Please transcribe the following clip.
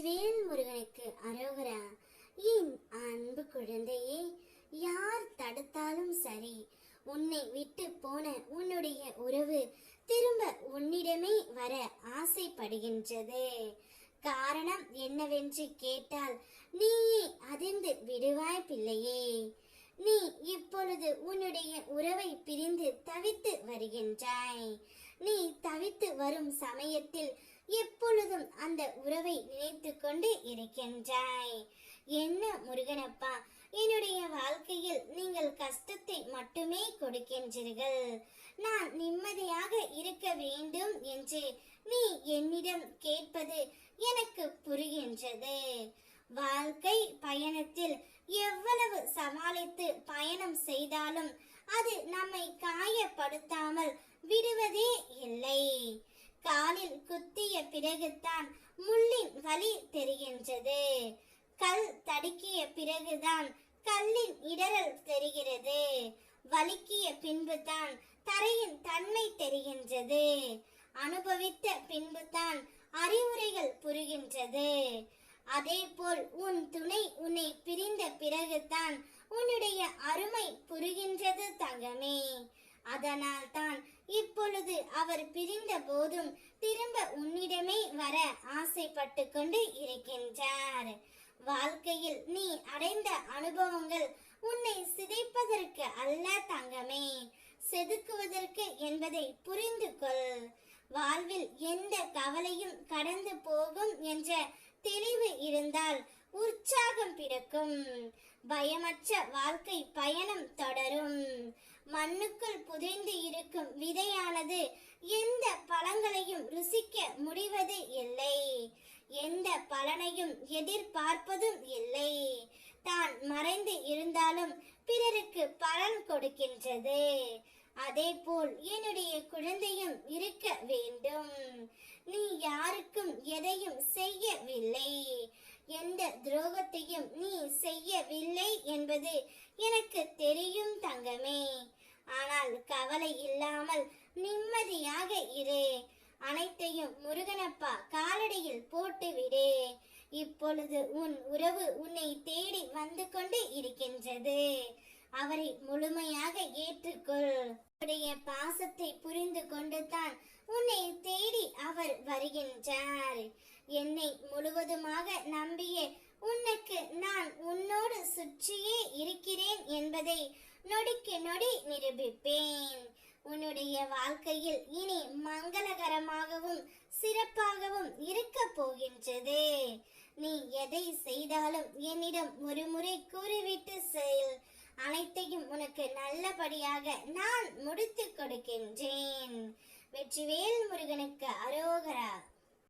வெற்றிவேல் முருகனுக்கு அரோகரா. என் அன்பு குழந்தையே, யார் தடுத்தாலும் சரி, உன்னை விட்டு போன உன்னுடைய உறவு திரும்ப உன்னிடமே வர ஆசைப்படுகின்றது. காரணம் என்னவென்று கேட்டால் நீயே அதிர்ந்து விடுவாய் பிள்ளையே. நீ இப்பொழுது உன்னுடைய உறவை பிரிந்து தவித்து வருகின்றாய். நீ தவித்து வரும் சமயத்தில் எப்பொழுதும் அந்த உறவை நினைத்து கொண்டு இருக்கின்றாய். என்ன முருகனப்பா, என்னுடைய வாழ்க்கையில் நீங்கள் கஷ்டத்தை மட்டுமே கொடுக்கின்றீர்கள், நான் நிம்மதியாக இருக்க வேண்டும் என்று நீ என்னிடம் கேட்பது எனக்கு புரிகின்றது. வாழ்க்கை பயணத்தில் எவ்வளவு சமாளித்து பயணம் செய்தாலும் அது நம்மை காயப்படுத்தாமல் விடுவதே இல்லை. காலில் குத்திய பிறகுதான் முள்ளின் வலி தெரிகின்றது. கல் தடுக்கிய பிறகுதான் கல்லின் இடரல் தெரிகிறது. வலிக்கிய பின்புதான் தரையின் தன்மை தெரிகின்றது. அனுபவித்த பின்புதான் அறிவுரைகள் புரிகின்றது. அதேபோல் உன் துணை உன்னை பிரிந்த பிறகுதான் உன்னுடைய அருமை புரிகின்றது தங்கமே. அதனால் தான் இப்பொழுது அவர் பிரிந்த போதும் திரும்ப உன்னிடமே வர ஆசைப்பட்டு கொண்டு இருக்கின்றார். வாழ்க்கையில் நீ அடைந்த அனுபவங்கள் உன்னை சிதைப்பதற்கு அல்ல தங்கமே, செதுக்குவதற்கு என்பதை புரிந்து கொள். வாழ்வில் எந்த கவலையும் கடந்து போகும் என்ற தெளிவு இருந்தால் உற்சாகம் பிறக்கும். பயமற்ற வாழ்க்கை பயணம் தொடரும். மண்ணுக்குள் புதைந்து இருக்கும் விதையானது எந்த பழங்களையும் ருசிக்க முடிவது இல்லை, எந்த பலனையும் எதிர்பார்ப்பதும் இல்லை. தான் மறைந்து இருந்தாலும் பிறருக்கு பலன் கொடுக்கின்றது. அதேபோல் என்னுடைய குழந்தையும் இருக்க வேண்டும். நீ யாருக்கும் எதையும் செய்யவில்லை, எந்த துரோகத்தையும் நீ செய்யவில்லை என்பது எனக்கு தெரியும் தங்கமே. ஆனால் கவலை இல்லாமல் நிம்மதியாக இரு. அனைத்தையும் முருகனப்பா காலடியில் போட்டுவிடு. இப்பொழுது உன் உறவு உன்னை தேடி வந்து கொண்டு இருக்கின்றது. அவரை முழுமையாக ஏற்றுக்கொள். உன்னுடைய பாசத்தை புரிந்து கொண்டுதான் உன்னை தேடி அவர் வருகின்றார். என்னை முழுவதுமாக நம்பிய உனக்கு நான் உன்னோடு சுற்றியே இருக்கிறேன் என்பதை நொடிக்கு நொடி நிரூபிப்பேன். உன்னுடைய வாழ்க்கையில் இனி மங்களகரமாகவும் சிறப்பாகவும் இருக்க போகின்றது. நீ எதை செய்தாலும் என்னிடம் ஒரு முறை கூறிவிட்டு செல். அனைத்தையும் உனக்கு நல்லபடியாக நான் முடித்து கொடுக்கின்றேன். வெற்றிவேல் முருகனுக்கு அரோகரா.